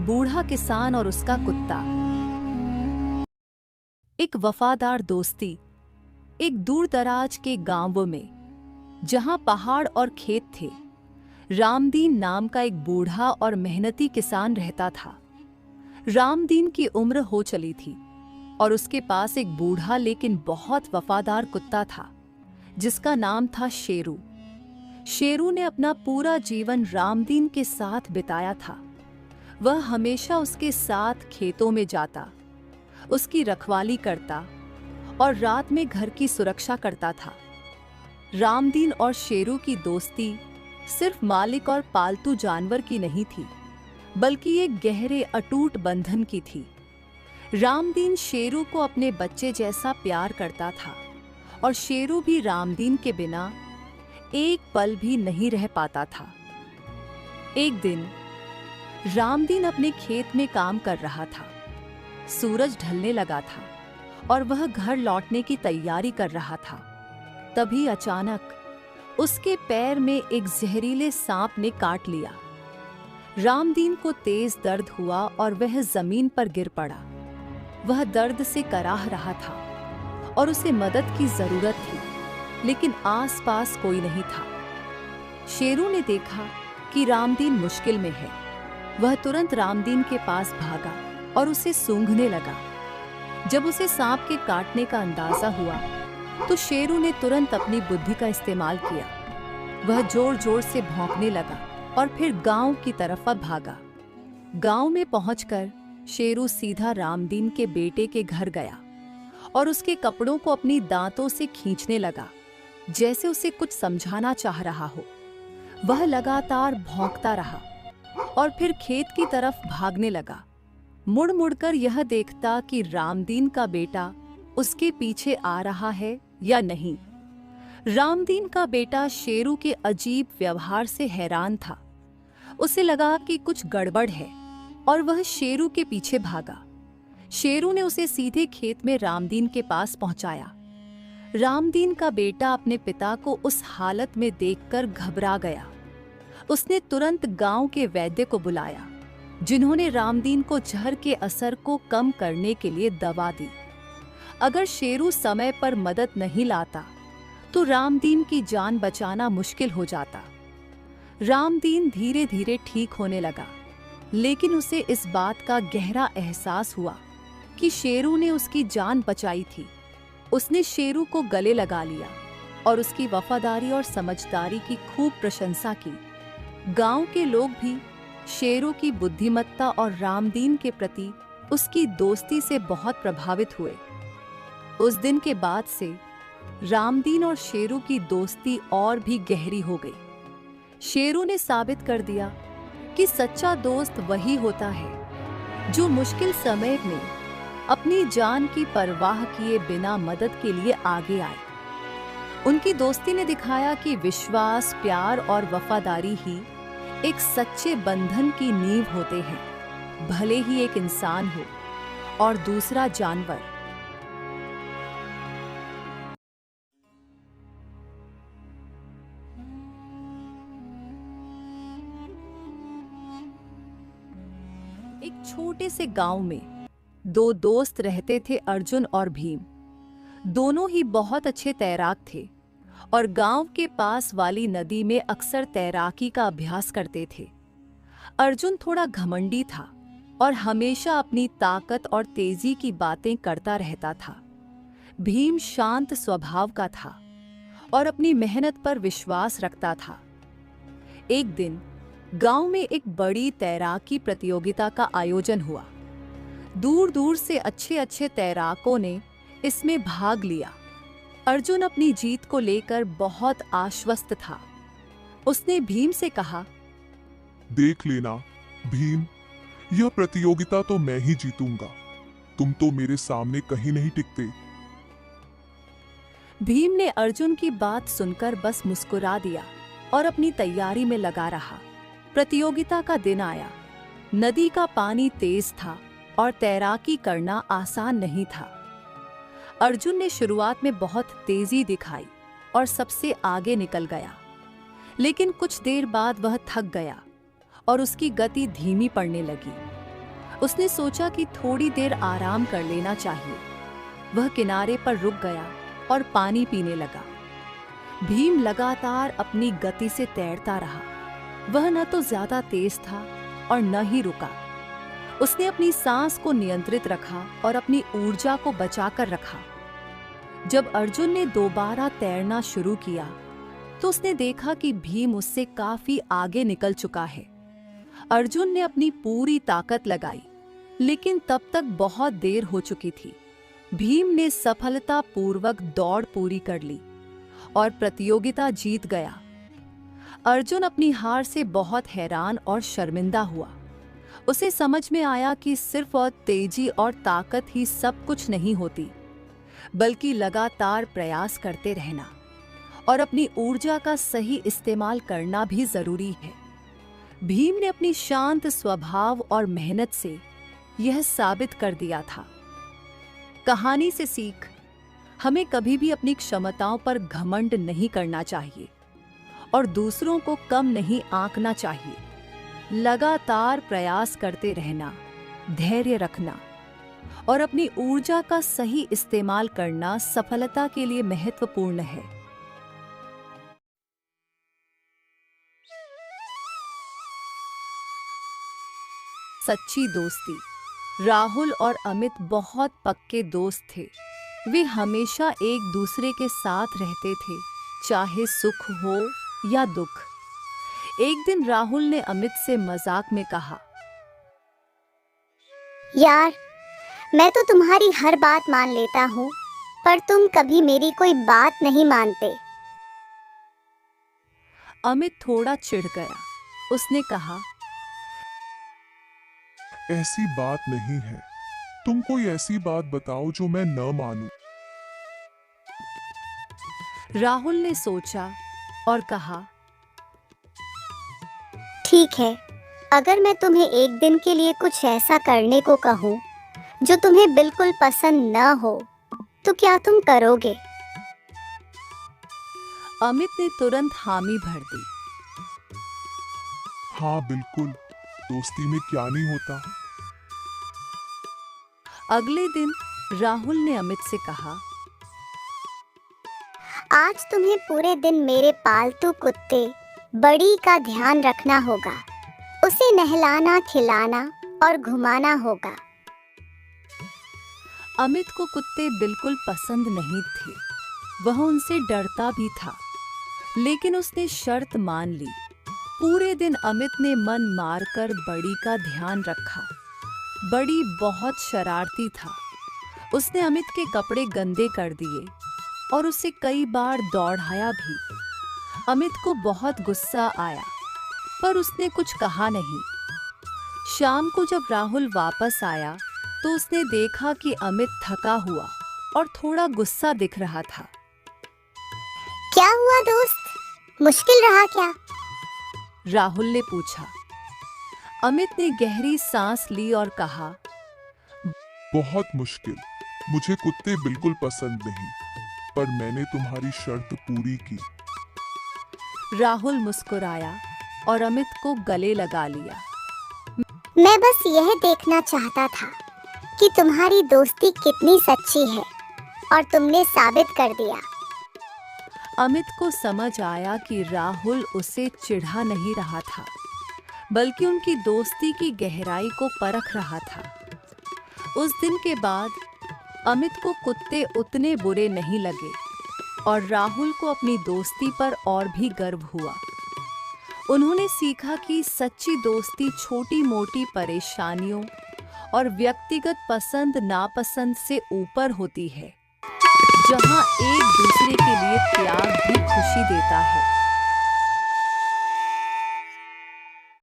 बूढ़ा किसान और उसका कुत्ता। एक वफादार दोस्ती। एक दूर दराज के गांव में, जहां पहाड़ और खेत थे, रामदीन नाम का एक बूढ़ा और मेहनती किसान रहता था। रामदीन की उम्र हो चली थी और उसके पास एक बूढ़ा लेकिन बहुत वफादार कुत्ता था, जिसका नाम था शेरू। शेरू ने अपना पूरा जीवन रामदीन के साथ बिताया था। वह हमेशा उसके साथ खेतों में जाता, उसकी रखवाली करता और रात में घर की सुरक्षा करता था। रामदीन और शेरू की दोस्ती सिर्फ मालिक और पालतू जानवर की नहीं थी, बल्कि एक गहरे अटूट बंधन की थी। रामदीन शेरू को अपने बच्चे जैसा प्यार करता था और शेरू भी रामदीन के बिना एक पल भी नहीं रह पाता था। एक दिन रामदीन अपने खेत में काम कर रहा था। सूरज ढलने लगा था और वह घर लौटने की तैयारी कर रहा था। तभी अचानक उसके पैर में एक जहरीले सांप ने काट लिया। रामदीन को तेज दर्द हुआ और वह जमीन पर गिर पड़ा। वह दर्द से कराह रहा था और उसे मदद की जरूरत थी, लेकिन आसपास कोई नहीं था। शेरू ने देखा कि रामदीन मुश्किल में है। वह तुरंत रामदीन के पास भागा और उसे सूंघने लगा। जब उसे सांप के काटने का अंदाजा हुआ, तो शेरू ने तुरंत अपनी बुद्धि का इस्तेमाल किया। वह जोर जोर से भौंकने लगा और फिर गांव की तरफ भागा। गांव में पहुंचकर शेरू सीधा रामदीन के बेटे के घर गया और उसके कपड़ों को अपनी दांतों से खींचने लगा, जैसे उसे कुछ समझाना चाह रहा हो। वह लगातार भौंकता रहा और फिर खेत की तरफ भागने लगा, मुड़ मुड़कर यह देखता कि रामदीन का बेटा उसके पीछे आ रहा है या नहीं। रामदीन का बेटा शेरू के अजीब व्यवहार से हैरान था। उसे लगा कि कुछ गड़बड़ है और वह शेरू के पीछे भागा। शेरू ने उसे सीधे खेत में रामदीन के पास पहुंचाया। रामदीन का बेटा अपने पिता को उस हालत में देखकर घबरा गया। उसने तुरंत गांव के वैद्य को बुलाया, जिन्होंने रामदीन को जहर के असर को कम करने के लिए दवा दी। अगर शेरू समय पर मदद नहीं लाता, तो रामदीन की जान बचाना मुश्किल हो जाता। रामदीन धीरे धीरे ठीक होने लगा, लेकिन उसे इस बात का गहरा एहसास हुआ कि शेरू ने उसकी जान बचाई थी। उसने शेरू को गले लगा लिया और उसकी वफादारी और समझदारी की खूब प्रशंसा की। गांव के लोग भी शेरू की बुद्धिमत्ता और रामदीन के प्रति उसकी दोस्ती से बहुत प्रभावित हुए। उस दिन के बाद से रामदीन और शेरू की दोस्ती और भी गहरी हो गई। शेरू ने साबित कर दिया कि सच्चा दोस्त वही होता है जो मुश्किल समय में अपनी जान की परवाह किए बिना मदद के लिए आगे आए। उनकी दोस्ती ने दिखाया कि विश्वास, प्यार और वफादारी ही एक सच्चे बंधन की नींव होते हैं, भले ही एक इंसान हो और दूसरा जानवर। एक छोटे से गांव में दो दोस्त रहते थे, अर्जुन और भीम। दोनों ही बहुत अच्छे तैराक थे और गांव के पास वाली नदी में अक्सर तैराकी का अभ्यास करते थे। अर्जुन थोड़ा घमंडी था और हमेशा अपनी ताकत और तेजी की बातें करता रहता था। भीम शांत स्वभाव का था और अपनी मेहनत पर विश्वास रखता था। एक दिन गांव में एक बड़ी तैराकी प्रतियोगिता का आयोजन हुआ। दूर दूर से अच्छे अच्छे तैराकों ने इसमें भाग लिया। अर्जुन अपनी जीत को लेकर बहुत आश्वस्त था। उसने भीम से कहा, देख लेना भीम, यह प्रतियोगिता तो मैं ही जीतूंगा। तुम तो मेरे सामने कहीं नहीं टिकते। भीम ने अर्जुन की बात सुनकर बस मुस्कुरा दिया और अपनी तैयारी में लगा रहा। प्रतियोगिता का दिन आया। नदी का पानी तेज था और तैराकी करना आसान नहीं था। अर्जुन ने शुरुआत में बहुत तेजी दिखाई और सबसे आगे निकल गया, लेकिन कुछ देर बाद वह थक गया और उसकी गति धीमी पड़ने लगी। उसने सोचा कि थोड़ी देर आराम कर लेना चाहिए। वह किनारे पर रुक गया और पानी पीने लगा। भीम लगातार अपनी गति से तैरता रहा। वह न तो ज्यादा तेज था और न ही रुका। उसने अपनी सांस को नियंत्रित रखा और अपनी ऊर्जा को बचाकर रखा। जब अर्जुन ने दोबारा तैरना शुरू किया तो उसने देखा कि भीम उससे काफी आगे निकल चुका है। अर्जुन ने अपनी पूरी ताकत लगाई, लेकिन तब तक बहुत देर हो चुकी थी। भीम ने सफलतापूर्वक दौड़ पूरी कर ली और प्रतियोगिता जीत गया। अर्जुन अपनी हार से बहुत हैरान और शर्मिंदा हुआ। उसे समझ में आया कि सिर्फ और तेजी और ताकत ही सब कुछ नहीं होती, बल्कि लगातार प्रयास करते रहना और अपनी ऊर्जा का सही इस्तेमाल करना भी जरूरी है। भीम ने अपनी शांत स्वभाव और मेहनत से यह साबित कर दिया था। कहानी से सीख, हमें कभी भी अपनी क्षमताओं पर घमंड नहीं करना चाहिए और दूसरों को कम नहीं आंकना चाहिए। लगातार प्रयास करते रहना, धैर्य रखना और अपनी ऊर्जा का सही इस्तेमाल करना सफलता के लिए महत्वपूर्ण है। सच्ची दोस्ती। राहुल और अमित बहुत पक्के दोस्त थे। वे हमेशा एक दूसरे के साथ रहते थे, चाहे सुख हो या दुख। एक दिन राहुल ने अमित से मजाक में कहा, यार, मैं तो तुम्हारी हर बात मान लेता हूँ, पर तुम कभी मेरी कोई बात नहीं मानते। अमित थोड़ा चिढ़ गया। उसने कहा, ऐसी बात नहीं है। तुम कोई ऐसी बात बताओ जो मैं न मानूं। राहुल ने सोचा और कहा, ठीक है, अगर मैं तुम्हें एक दिन के लिए कुछ ऐसा करने को कहूँ जो तुम्हें बिल्कुल पसंद न हो, तो क्या तुम करोगे? अमित ने तुरंत हामी भर दी। हाँ बिल्कुल, दोस्ती में क्या नहीं होता। अगले दिन राहुल ने अमित से कहा, आज तुम्हें पूरे दिन मेरे पालतू कुत्ते बड़ी का ध्यान रखना होगा। उसे नहलाना, खिलाना और घुमाना होगा। अमित को कुत्ते बिल्कुल पसंद नहीं थे। वह उनसे डरता भी था, लेकिन उसने शर्त मान ली। पूरे दिन अमित ने मन मारकर बड़ी का ध्यान रखा। बड़ी बहुत शरारती था। उसने अमित के कपड़े गंदे कर दिए और उसे कई बार दौड़ाया भी। अमित को बहुत गुस्सा आया, पर उसने कुछ कहा नहीं। शाम को जब राहुल वापस आया तो उसने देखा कि अमित थका हुआ और थोड़ा गुस्सा दिख रहा था। क्या हुआ दोस्त, मुश्किल रहा क्या? राहुल ने पूछा। अमित ने गहरी सांस ली और कहा, बहुत मुश्किल। मुझे कुत्ते बिल्कुल पसंद नहीं, पर मैंने तुम्हारी शर्त पूरी की। राहुल मुस्कुराया और अमित को गले लगा लिया। मैं बस यह देखना चाहता था कि तुम्हारी दोस्ती कितनी सच्ची है, और तुमने साबित कर दिया। अमित को समझ आया कि राहुल उसे चिढ़ा नहीं रहा था, बल्कि उनकी दोस्ती की गहराई को परख रहा था। उस दिन के बाद अमित को कुत्ते उतने बुरे नहीं लगे और राहुल को अपनी दोस्ती पर और भी गर्व हुआ। उन्होंने सीखा कि सच्ची दोस्ती छोटी मोटी परेशानियों और व्यक्तिगत पसंद नापसंद से ऊपर होती है, जहां एक दूसरे के लिए त्याग भी खुशी देता है।